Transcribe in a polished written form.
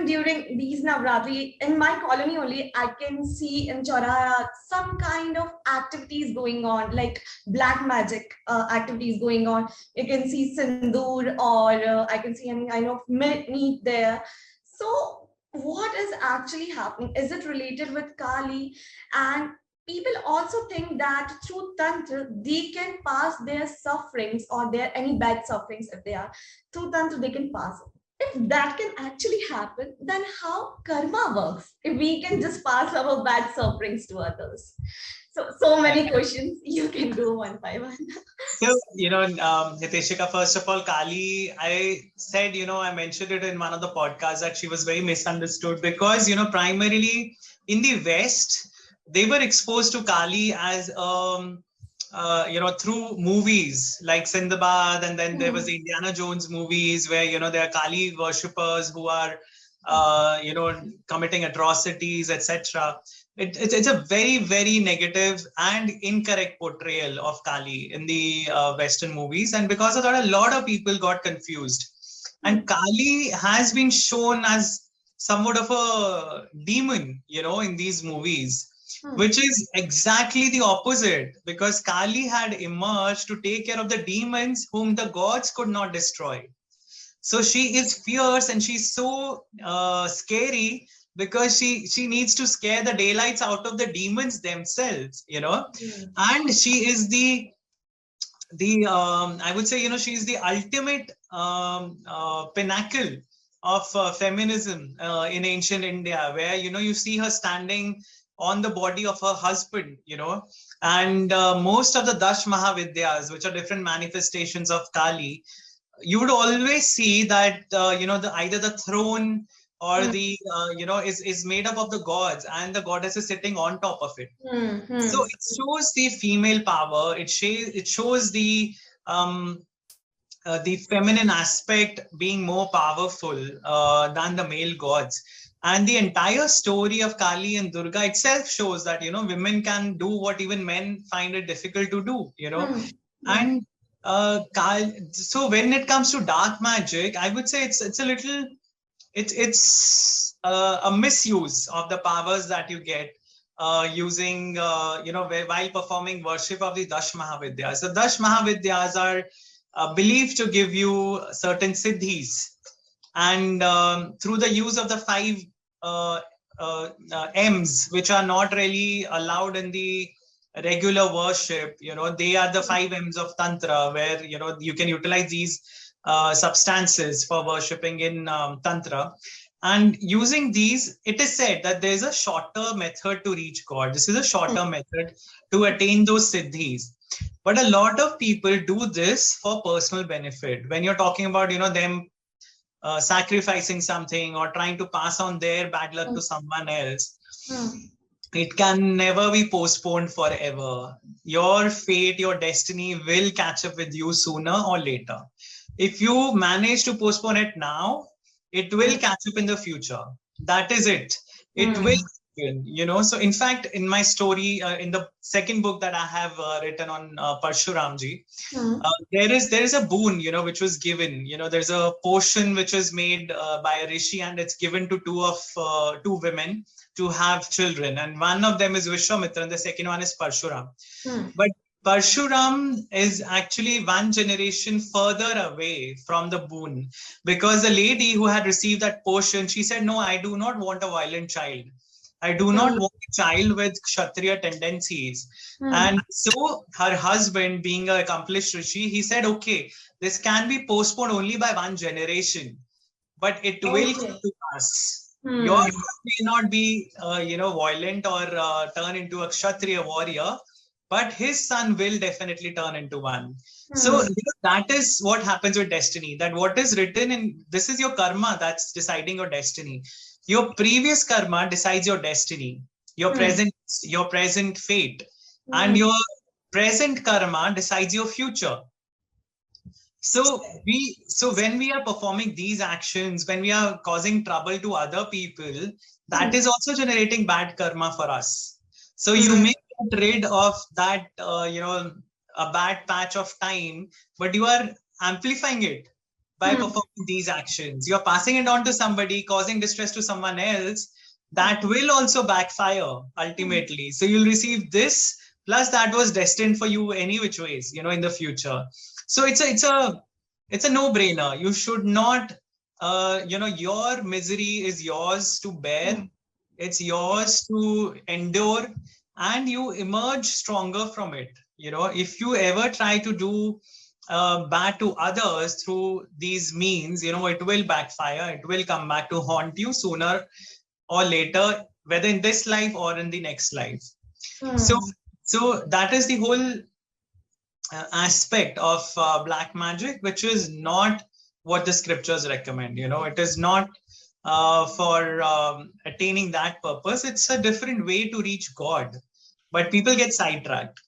even during these Navratri, in my colony only, I can see in Chauraha some kind of activities going on, like black magic activities going on. You can see sindoor, or I can see any kind of meat there. So what is actually happening? Is it related with Kali? And people also think that through Tantra, they can pass their sufferings or their any bad sufferings if they are. Through Tantra, they can pass it. If that can actually happen, then how karma works? If we can just pass our bad sufferings to others. So many questions. You can go one by one. So, Hiteshika, first of all, Kali, I said, I mentioned it in one of the podcasts that she was very misunderstood because, primarily in the West, they were exposed to Kali as, through movies like Sindbad, and then there was the Indiana Jones movies where, there are Kali worshippers who are, committing atrocities, etc. It's a very, very negative and incorrect portrayal of Kali in the Western movies. And because of that, a lot of people got confused. And Kali has been shown as somewhat of a demon, in these movies, which is exactly the opposite, because Kali had emerged to take care of the demons whom the gods could not destroy. So she is fierce and she's so scary because she needs to scare the daylights out of the demons themselves, and she is the I would say, she's the ultimate pinnacle of feminism in ancient India, where, you see her standing on the body of her husband, and most of the Dash Mahavidyas, which are different manifestations of Kali, you would always see that, either the throne or the, is made up of the gods and the goddess is sitting on top of it. So it shows the female power. It shows the feminine aspect being more powerful than the male gods. And the entire story of Kali and Durga itself shows that, women can do what even men find it difficult to do, And so when it comes to dark magic, I would say it's a little, it's a misuse of the powers that you get using, while performing worship of the Dash Mahavidyas. The Dash Mahavidyas are believed to give you certain siddhis. And through the use of the 5 M's, which are not really allowed in the regular worship, they are the 5 M's of Tantra, where, you can utilize these substances for worshipping in Tantra. And using these, it is said that there's a shorter method to reach God. This is a shorter method to attain those siddhis. But a lot of people do this for personal benefit. When you're talking about, them sacrificing something or trying to pass on their bad luck to someone else, it can never be postponed forever. Your fate, your destiny will catch up with you sooner or later. If you manage to postpone it now, it will catch up in the future. That is it. It will happen, So in fact, in my story, in the second book that I have written on Parshuramji, there is a boon, which was given. There's a potion which was made by a rishi, and it's given to two women to have children. And one of them is Vishwamitra, and the second one is Parshuram. But Parshuram is actually one generation further away from the boon, because the lady who had received that potion, she said, no, I do not want a violent child. I do not want a child with Kshatriya tendencies. And so her husband, being an accomplished rishi, he said, okay, this can be postponed only by one generation, but it will come to pass. Your son may not be, violent or turn into a Kshatriya warrior, but his son will definitely turn into one. So that is what happens with destiny, that what is written in, this is your karma that's deciding your destiny. Your previous karma decides your destiny, your present fate, and your present karma decides your future. So when we are performing these actions, when we are causing trouble to other people, that is also generating bad karma for us. So you may get rid of that, a bad patch of time, but you are amplifying it by performing these actions. You're passing it on to somebody, causing distress to someone else. That will also backfire ultimately. So you'll receive this, plus that was destined for you any which ways, in the future. So it's a no-brainer. You should not, your misery is yours to bear. It's yours to endure, and you emerge stronger from it. If you ever try to do bad to others through these means, it will backfire. It will come back to haunt you sooner or later, whether in this life or in the next life. So that is the whole aspect of black magic, which is not what the scriptures recommend. It is not for attaining that purpose. It's a different way to reach God, but people get sidetracked.